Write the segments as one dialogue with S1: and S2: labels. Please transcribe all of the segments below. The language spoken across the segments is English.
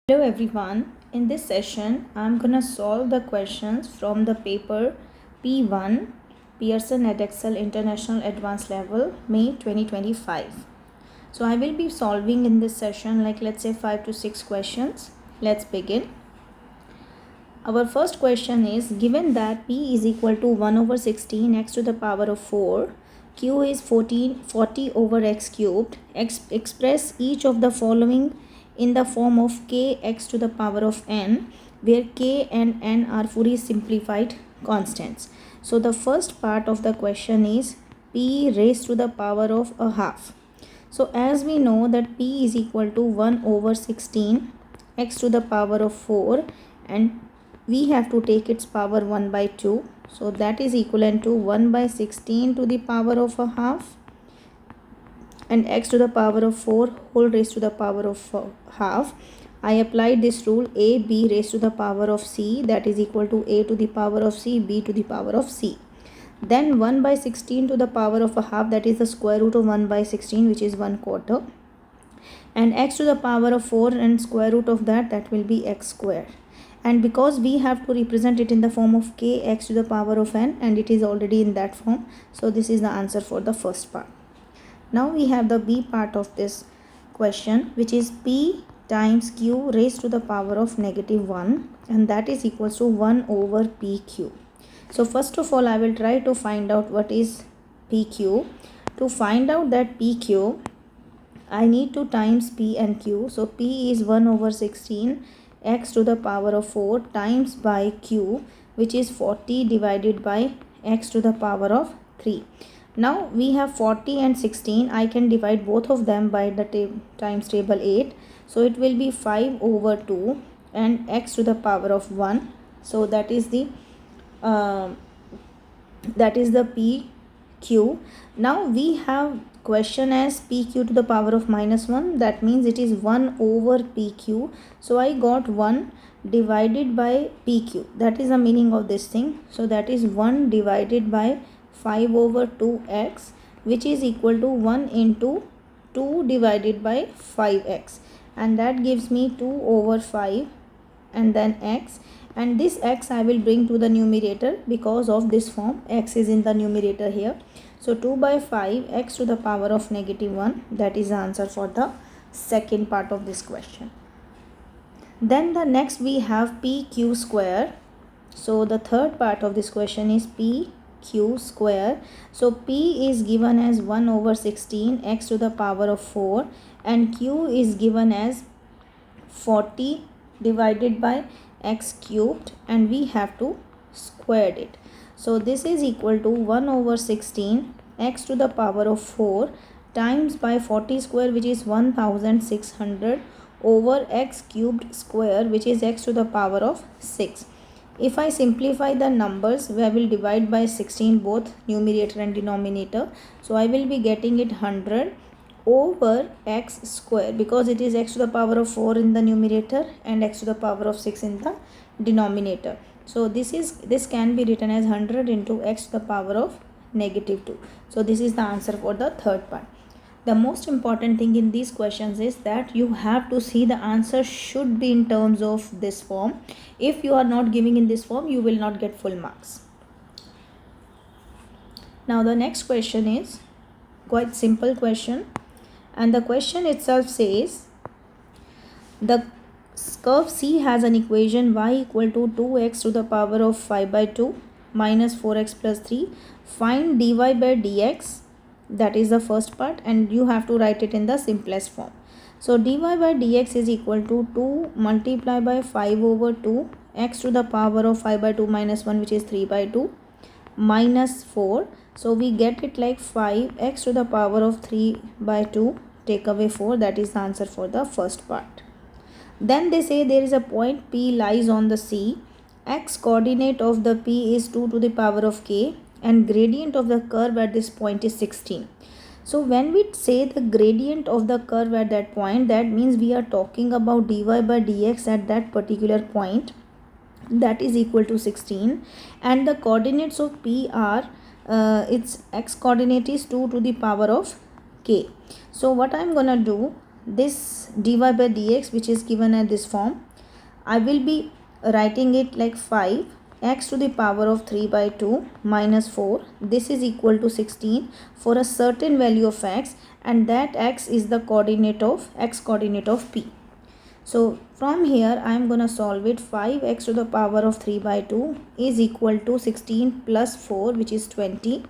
S1: Hello everyone. In this session, I'm gonna solve the questions from the paper P1 Pearson Edexcel International Advanced Level May 2025. So I will be solving in this session like let's say 5 to 6 questions. Let's begin. Our first question is given that P is equal to 1 over 16 x to the power of 4, Q is 40 over x cubed, express each of the following in the form of k x to the power of n, where k and n are fully simplified constants. So the first part of the question is p raised to the power of a half. So as we know that p is equal to 1 over 16 x to the power of 4, and we have to take its power 1 by 2. So that is equivalent to 1 by 16 to the power of a half, and x to the power of 4 whole raised to the power of half. I applied this rule a b raised to the power of c, that is equal to a to the power of c, b to the power of c. Then 1 by 16 to the power of a half, that is the square root of 1 by 16, which is 1 quarter. And x to the power of 4 and square root of that will be x square. And because we have to represent it in the form of k x to the power of n, and it is already in that form, so this is the answer for the first part. Now we have the B part of this question, which is P times Q raised to the power of -1, and that is equals to 1 over PQ. So first of all, I will try to find out what is PQ. To find out that PQ, I need to times P and Q. So P is 1 over 16 x to the power of 4 times by Q, which is 40 divided by x to the power of 3. Now we have 40 and 16. I can divide both of them by the times table 8. So it will be 5 over 2 and x to the power of 1. So that is the PQ. Now we have question as PQ to the power of -1. That means it is 1 over PQ. So I got 1 divided by PQ. That is the meaning of this thing. So that is 1 divided by 5 over 2x, which is equal to 1 into 2 divided by 5x, and that gives me 2 over 5 and then x, and this x I will bring to the numerator because of this form. X is in the numerator here. So 2 by 5 x to the power of -1, that is the answer for the second part of this question. Then the next we have PQ square. So the third part of this question is PQ square. So P is given as 1 over 16 x to the power of 4, and Q is given as 40 divided by x cubed, and we have to square it. So this is equal to 1 over 16 x to the power of 4 times by 40 square, which is 1600, over x cubed square, which is x to the power of 6. If I simplify the numbers, I will divide by 16 both numerator and denominator. So I will be getting it 100 over x square, because it is x to the power of 4 in the numerator and x to the power of 6 in the denominator. So this can be written as 100 into x to the power of -2. So this is the answer for the third part. The most important thing in these questions is that you have to see the answer should be in terms of this form. If you are not giving in this form, you will not get full marks. Now the next question is quite simple question, and the question itself says the curve C has an equation y equal to 2x to the power of 5 by 2 minus 4x plus 3. Find dy by dx. That is the first part, and you have to write it in the simplest form. So dy by dx is equal to 2 multiplied by 5 over 2 x to the power of 5 by 2 minus 1, which is 3 by 2, minus 4. So we get it like 5 x to the power of 3 by 2 take away 4. That is the answer for the first part. Then they say there is a point P lies on the C. X coordinate of the P is 2 to the power of k, and gradient of the curve at this point is 16. So when we say the gradient of the curve at that point, that means we are talking about dy by dx at that particular point, that is equal to 16, and the coordinates of P are its x coordinate is 2 to the power of k. So what I'm gonna do, this dy by dx, which is given at this form, I will be writing it like 5 x to the power of 3 by 2 minus 4. This is equal to 16 for a certain value of x, and that x is the coordinate of p. So from here I am gonna solve it. 5x to the power of 3 by 2 is equal to 16 plus 4, which is 20.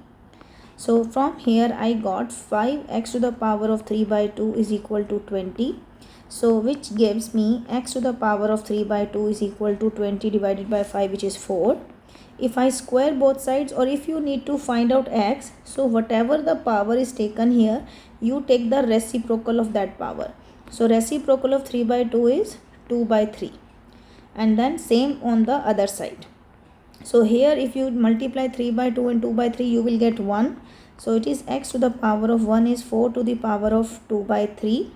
S1: So from here I got 5x to the power of 3 by 2 is equal to 20. So which gives me x to the power of 3 by 2 is equal to 20 divided by 5, which is 4. If I square both sides, or if you need to find out x, so whatever the power is taken here, you take the reciprocal of that power. So reciprocal of 3 by 2 is 2 by 3. And then same on the other side. So here if you multiply 3 by 2 and 2 by 3, you will get 1. So it is x to the power of 1 is 4 to the power of 2 by 3.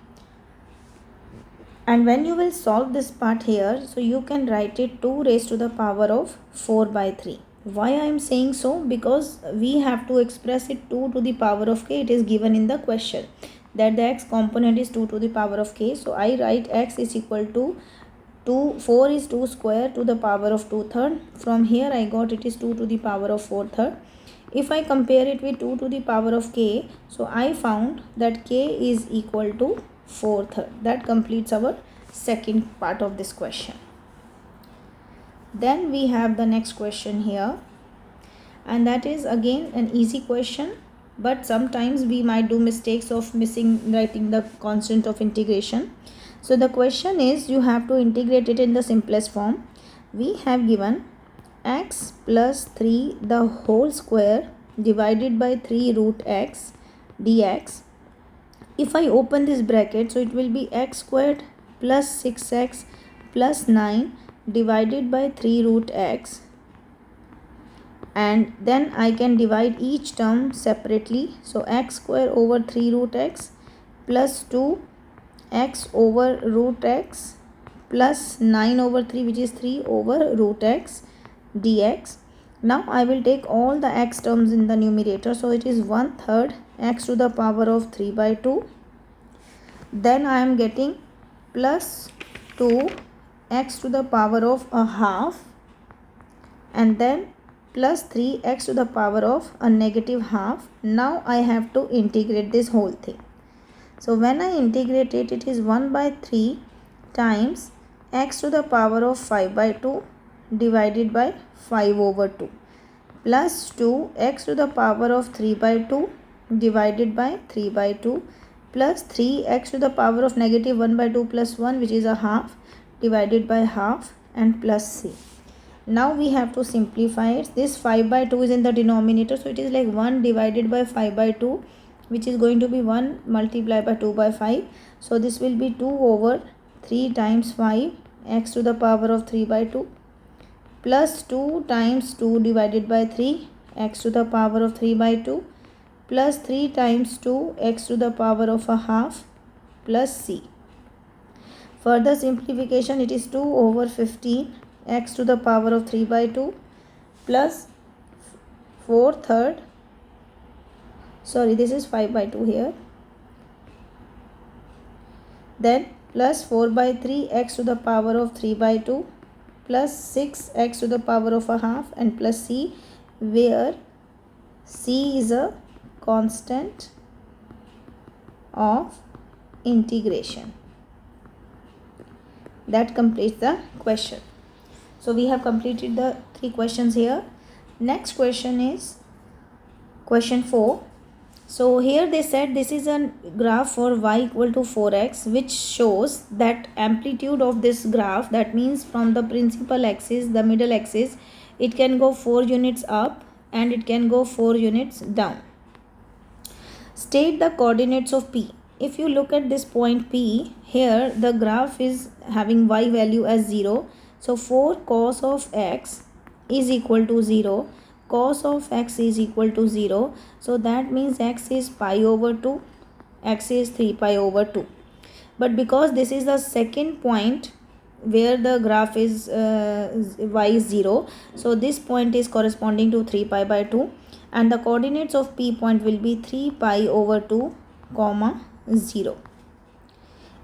S1: And when you will solve this part here, so you can write it 2 raised to the power of 4 by 3. Why I am saying so? Because we have to express it 2 to the power of k. It is given in the question that the x component is 2 to the power of k. So I write x is equal to 2, 4 is 2 square to the power of 2 third. From here I got it is 2 to the power of 4 third. If I compare it with 2 to the power of k, so I found that k is equal to 4 third. That completes our second part of this question. Then we have the next question here, and that is again an easy question, but sometimes we might do mistakes of writing the constant of integration. So the question is, you have to integrate it in the simplest form. We have given x plus 3 the whole square divided by 3 root x dx. If I open this bracket, so it will be x squared plus 6x plus 9 divided by 3 root x, and then I can divide each term separately. So x square over 3 root x plus 2 x over root x plus 9 over 3, which is 3 over root x dx. Now I will take all the x terms in the numerator, so it is 1/3 x to the power of 3 by 2. Then I am getting plus 2 x to the power of a half, and then plus 3 x to the power of a negative half. Now I have to integrate this whole thing. So when I integrate it, it is 1 by 3 times x to the power of 5 by 2 divided by 5 over 2 plus 2 x to the power of 3 by 2 divided by 3 by 2 plus 3 x to the power of negative 1 by 2 plus 1, which is a half, divided by half, and plus c. Now we have to simplify it. This 5 by 2 is in the denominator, so it is like 1 divided by 5 by 2, which is going to be 1 multiplied by 2 by 5. So this will be 2 over 3 times 5 x to the power of 3 by 2 plus 2 times 2 divided by 3 x to the power of 3 by 2 plus 3 times 2 x to the power of a half plus c. Further simplification, it is 2 over 15 x to the power of 3 by 2 plus 4/3, sorry, this is 5 by 2 here, then plus 4 by 3 x to the power of 3 by 2 plus 6 x to the power of a half, and plus c, where c is a constant of integration. That completes the question. So we have completed the 3 questions here. Next question is question 4. So here they said this is a graph for y equal to 4x, which shows that amplitude of this graph, that means from the principal axis, the middle axis, it can go 4 units up and it can go 4 units down. State the coordinates of P. If you look at this point P, here the graph is having y value as 0. So 4 cos of x is equal to 0. Cos of x is equal to 0. So that means x is pi over 2. X is 3 pi over 2. But because this is the second point where the graph is y is 0, so this point is corresponding to 3 pi by 2, and the coordinates of P point will be 3 pi over 2 comma 0.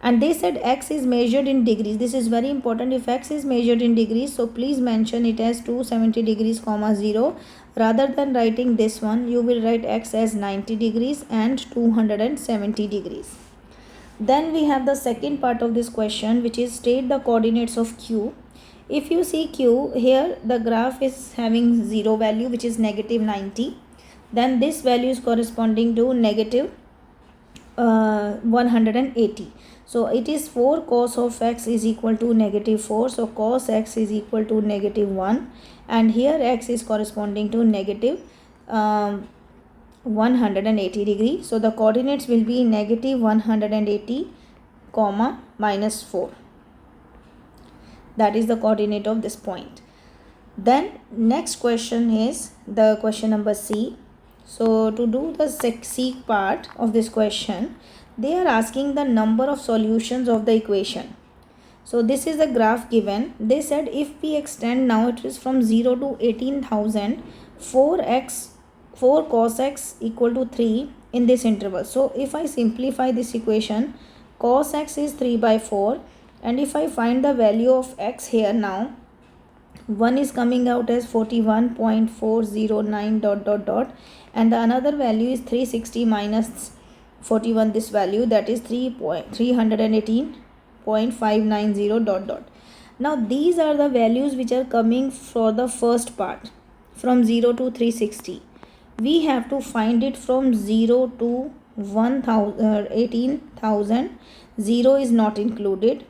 S1: And they said x is measured in degrees. This is very important. If x is measured in degrees, so please mention it as 270 degrees comma 0. Rather than writing this one, you will write x as 90 degrees and 270 degrees. Then we have the second part of this question, which is state the coordinates of q. If you see q, here the graph is having 0 value, which is negative 90. Then this value is corresponding to negative 180. So it is 4 cos of x is equal to negative 4. So cos x is equal to negative 1. And here x is corresponding to negative 180 degree. So the coordinates will be negative 180 comma minus 4. That is the coordinate of this point. Then next question is the question number C. So to do the C part of this question, they are asking the number of solutions of the equation. So this is the graph given. They said if we extend, now it is from 0 to 18,000, 4 cos x equal to 3 in this interval. So if I simplify this equation, cos x is 3 by 4, and if I find the value of x here now, 1 is coming out as 41.409 ... and the another value is 360 minus 41, this value, that is 318.590 ... Now these are the values which are coming for the first part, from 0 to 360. We have to find it from 0 to 18,000. 0 is not included,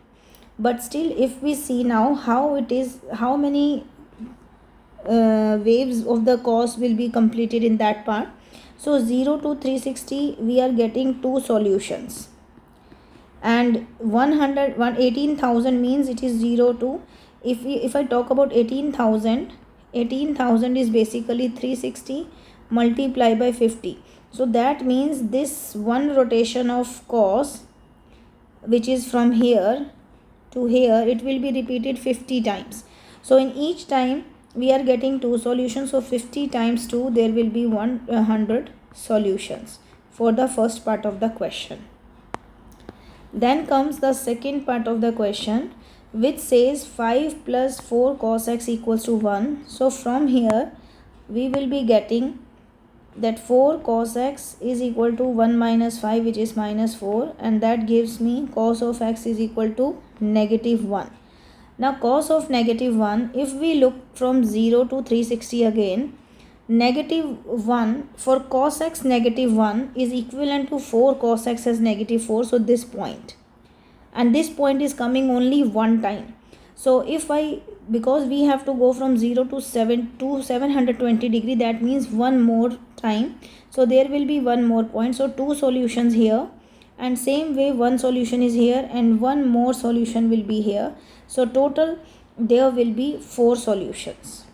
S1: but still if we see now how it is, how many waves of the cos will be completed in that part. So 0 to 360 we are getting 2 solutions, and 18,000 means it is 0 to, if I talk about 18,000 is basically 360 multiplied by 50. So that means this one rotation of cos, which is from here to here, it will be repeated 50 times. So in each time we are getting 2 solutions. So 50 times 2, there will be 100 solutions for the first part of the question. Then comes the second part of the question, which says 5 plus 4 cos x equals to 1. So from here we will be getting that 4 cos x is equal to 1 minus 5, which is minus 4, and that gives me cos of x is equal to negative 1. Now cos of negative 1, if we look from 0 to 360 again, negative 1 for cos x negative 1 is equivalent to 4 cos x as negative 4. So this point, and this point is coming only one time. So if I, because we have to go from 0 to 720 degree, that means one more time. So there will be one more point. So 2 solutions here, and same way one solution is here and one more solution will be here. So total there will be 4 solutions.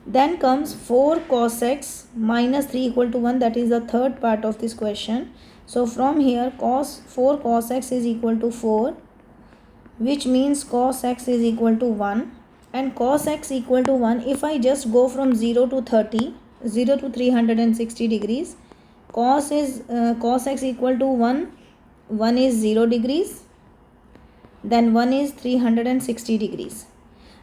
S1: Then comes 4 cos x minus 3 equal to 1. That is the third part of this question. So from here 4 cos x is equal to 4, which means cos x is equal to 1, and cos x equal to 1, if I just go from 0 to 360 degrees, cos x equal to 1 is 0 degrees, then 1 is 360 degrees.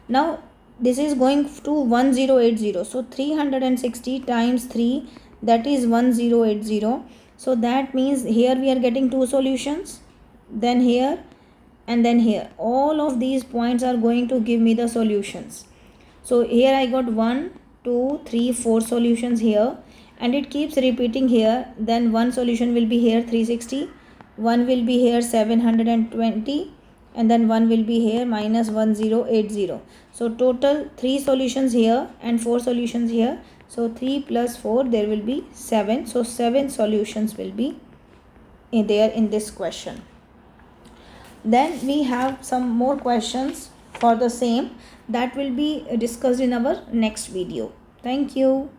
S1: Now this is going to 1080. So 360 times 3, that is 1080. So that means here we are getting 2 solutions, then here and then here. All of these points are going to give me the solutions. So here I got 1, 2, 3, 4 solutions here, and it keeps repeating here. Then one solution will be here 360, one will be here 720, and then one will be here minus 1080. So total 3 solutions here and 4 solutions here. So 3 plus 4, there will be 7. So 7 solutions will be there in this question. Then we have some more questions for the same, that will be discussed in our next video. Thank you.